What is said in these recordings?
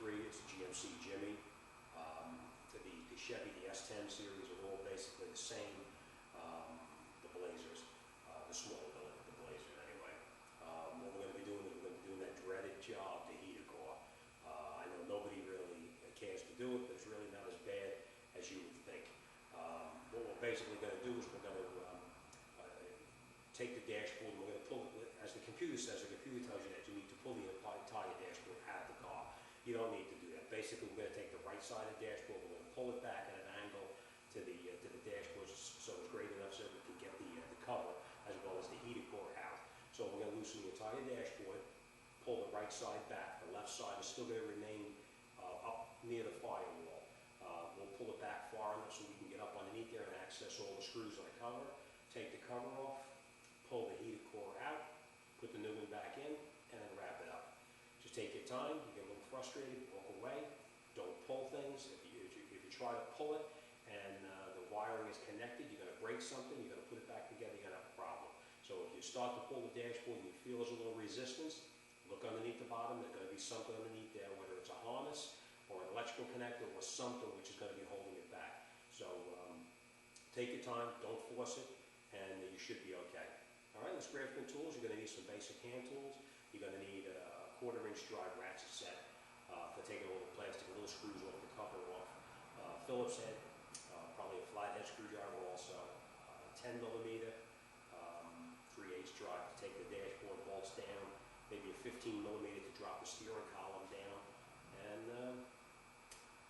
93. It's a GMC Jimmy. The Chevy, the S10 series are all basically the same. The Blazers, the smaller the Blazer anyway. What we're going to be doing is we're going to be doing that dreaded job, the heater core. I know nobody really cares to do it, but it's really not as bad as you would think. What we're basically going to do is we're going to take the dashboard and we're going to pull it, as the computer says, the computer tells you that you need to pull the entire dashboard out of the car. You don't need to do that. Basically, we're going to take the right side of the dashboard, we're going to pull it back at an angle to the dashboard so it's great enough so we can get the cover as well as the heater core out. So we're going to loosen the entire dashboard, pull the right side back. The left side is still going to remain up near the firewall. We'll pull it back far enough so we can get up underneath there and access all the screws on the cover. Take the cover off, pull the heater core out, put the new one back in, and then wrap it up. Just take your time. You get a little frustrated, walk away. Don't pull things. If you try to pull it and the wiring is connected, you're going to break something, you're going to put it back together, you're going to have a problem. So if you start to pull the dashboard and you feel there's a little resistance, look underneath the bottom. There's going to be something underneath there, whether it's a harness or an electrical connector or something which is going to be holding it back. So take your time, don't force it, and you should be okay. All right, let's grab some tools. You're going to need some basic hand tools. You're going to need a 1/4-inch drive ratchet set for taking all the plastic little screws off the cover off. Phillips head, probably a flathead screwdriver also. 10 millimeter 3/8 drive to take the dashboard bolts down. Maybe a 15 millimeter to drop the steering column down. And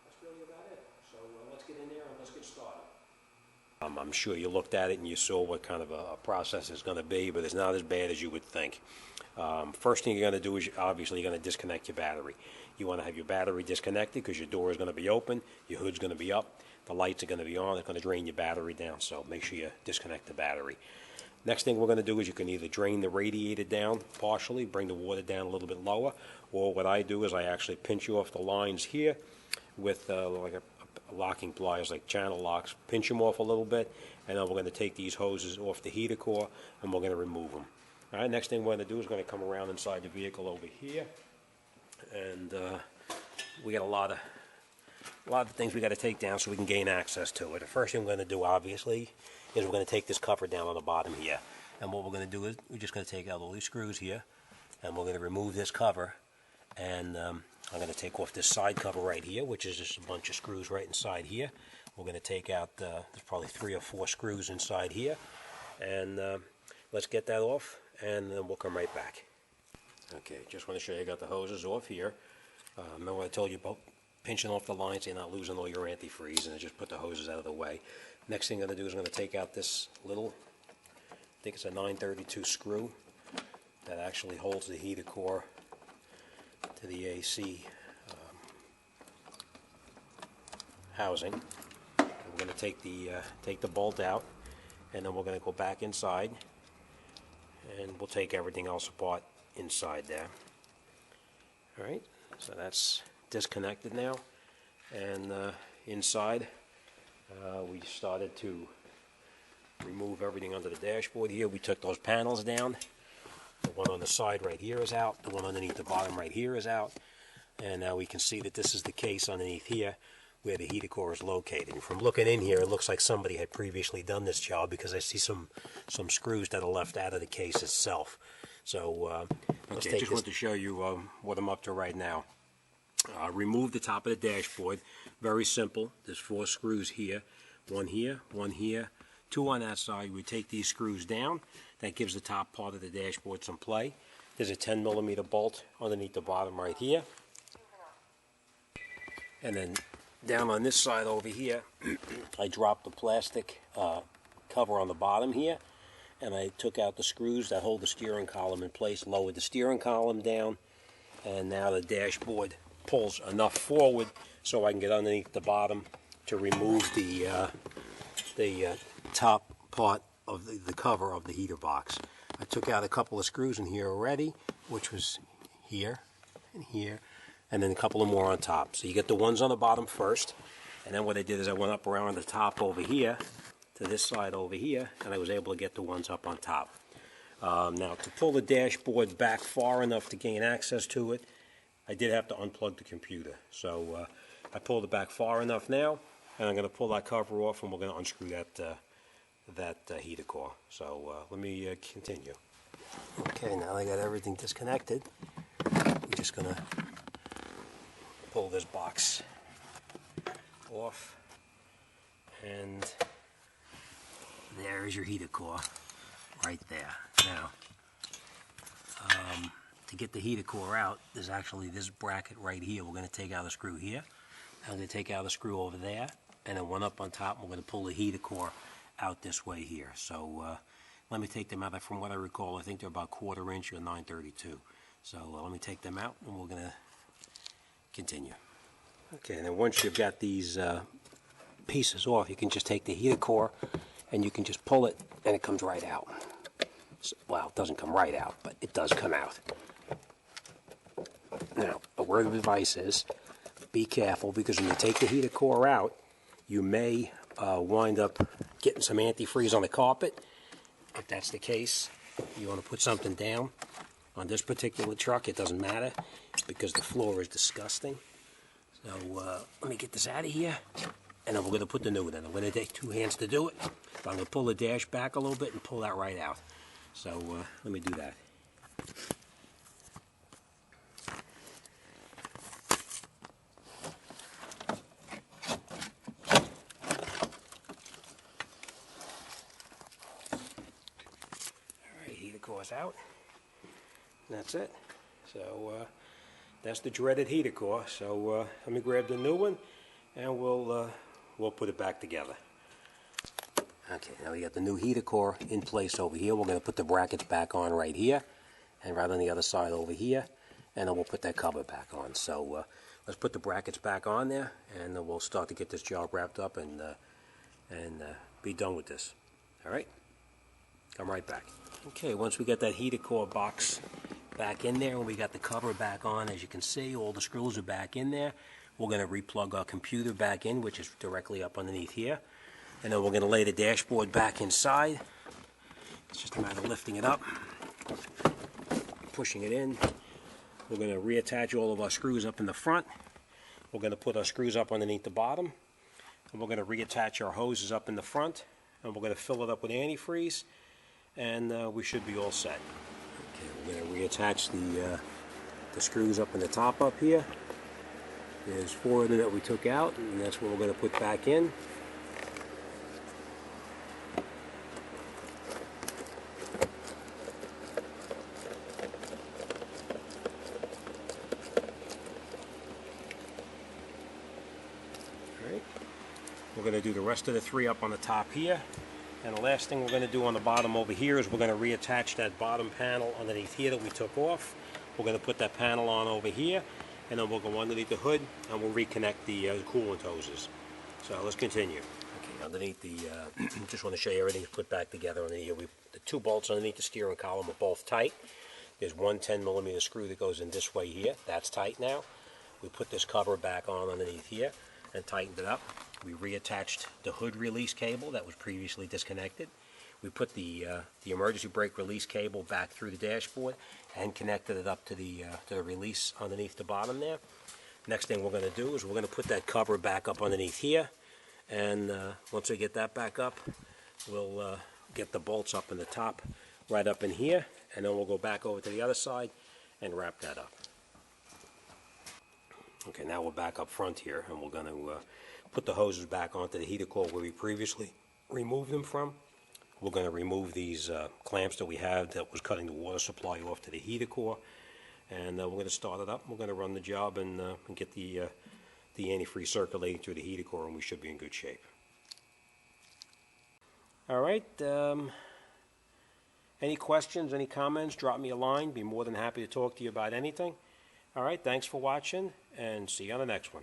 that's really about it. So let's get in there and let's get started. I'm sure you looked at it and you saw what kind of a process it's going to be, but it's not as bad as you would think. First thing you're going to do is obviously you're going to disconnect your battery. You want to have your battery disconnected because your door is going to be open, your hood's going to be up, the lights are going to be on, it's going to drain your battery down, so make sure you disconnect the battery. Next thing we're going to do is you can either drain the radiator down partially, bring the water down a little bit lower, or what I do is I actually pinch off the lines here with like a locking pliers, like channel locks, pinch them off a little bit, and then we're going to take these hoses off the heater core and we're going to remove them. All right, next thing we're going to do is going to come around inside the vehicle over here, and we got a lot of things we got to take down so we can gain access to it. The first thing we're going to do, obviously, is we're going to take this cover down on the bottom here, and what we're going to do is we're just going to take out all these screws here, and we're going to remove this cover, and I'm going to take off this side cover right here, which is just a bunch of screws right inside here. We're going to take out, there's probably 3 or 4 screws inside here, and let's get that off, and then we'll come right back. Okay, just want to show you I got the hoses off here. Remember I told you about pinching off the lines so you're not losing all your antifreeze, and just put the hoses out of the way. Next thing I'm going to do is I'm going to take out this little, I think it's a 932 screw that actually holds the heater core to the AC housing. We're going to take the bolt out, and then we're going to go back inside, and we'll take everything else apart inside there. All right, so that's disconnected now, and inside we started to remove everything under the dashboard here. We took those panels down. The one on the side right here is out. The one underneath the bottom right here is out. And now we can see that this is the case underneath here where the heater core is located. And from looking in here, it looks like somebody had previously done this job because I see some screws that are left out of the case itself. So let's take just want to show you what I'm up to right now. Remove the top of the dashboard. Very simple. There's 4 screws here. 1 here, 1 here, 2 on that side. We take these screws down. That gives the top part of the dashboard some play. There's a 10 millimeter bolt underneath the bottom right here. And then down on this side over here, I dropped the plastic cover on the bottom here, and I took out the screws that hold the steering column in place, lowered the steering column down, and now the dashboard pulls enough forward so I can get underneath the bottom to remove the top part of the cover of the heater box. I took out a couple of screws in here already, which was here and here, and then a couple of more on top. So you get the ones on the bottom first, and then what I did is I went up around the top over here to this side over here, and I was able to get the ones up on top. Now to pull the dashboard back far enough to gain access to it, I did have to unplug the computer. So I pulled it back far enough now, and I'm going to pull that cover off, and we're going to unscrew that heater core. So let me continue. Okay, now I got everything disconnected. I'm just going to pull this box off, and there is your heater core right there. Now, to get the heater core out, there's actually this bracket right here. We're going to take out a screw here. I'm going to take out a screw over there, and then one up on top. We're going to pull the heater core out this way here. So let me take them out. From what I recall, I think they're about 1/4 inch or 932. So let me take them out, and we're going to continue. Okay, and then once you've got these pieces off, you can just take the heater core, and you can just pull it, and it comes right out. So, well, it doesn't come right out, but it does come out. Now, a word of advice is, be careful, because when you take the heater core out, you may wind up getting some antifreeze on the carpet. If that's the case, you want to put something down. On this particular truck, it doesn't matter, because the floor is disgusting. So let me get this out of here, and then we're going to put the new one in. I'm going to take 2 hands to do it, but I'm going to pull the dash back a little bit and pull that right out. So let me do that. Alright, heater core's out. And that's it. So that's the dreaded heater core. So let me grab the new one, and we'll put it back together. Okay, now we got the new heater core in place over here. We're going to put the brackets back on right here, and right on the other side over here, and then we'll put that cover back on. So let's put the brackets back on there, and then we'll start to get this job wrapped up and be done with this. All right, come right back. Okay, once we get that heater core box back in there, and we got the cover back on, as you can see, all the screws are back in there. We're going to replug our computer back in, which is directly up underneath here. And then we're going to lay the dashboard back inside. It's just a matter of lifting it up, pushing it in. We're going to reattach all of our screws up in the front. We're going to put our screws up underneath the bottom. And we're going to reattach our hoses up in the front. And we're going to fill it up with antifreeze. And we should be all set. Okay, we're going to reattach the screws up in the top up here. There's 4 of them that we took out, and that's what we're going to put back in. We're going to do the rest of the 3 up on the top here, and the last thing we're going to do on the bottom over here is we're going to reattach that bottom panel underneath here that we took off. We're going to put that panel on over here, and then we'll go underneath the hood and we'll reconnect the coolant hoses. So let's continue. Okay, underneath the, just want to show you everything's put back together on here. The 2 bolts underneath the steering column are both tight. There's one 10mm screw that goes in this way here. That's tight now. We put this cover back on underneath here and tightened it up. We reattached the hood release cable that was previously disconnected. We put the emergency brake release cable back through the dashboard and connected it up to the release underneath the bottom there. Next thing we're going to do is we're going to put that cover back up underneath here, and once we get that back up, we'll get the bolts up in the top, right up in here, and then we'll go back over to the other side and wrap that up. Okay, now we're back up front here, and we're going to put the hoses back onto the heater core where we previously removed them from. We're going to remove these clamps that we have that was cutting the water supply off to the heater core, and we're going to start it up. We're going to run the job and get the antifreeze circulating through the heater core, and we should be in good shape. All right. Any questions, any comments, drop me a line. Be more than happy to talk to you about anything. All right, thanks for watching, and see you on the next one.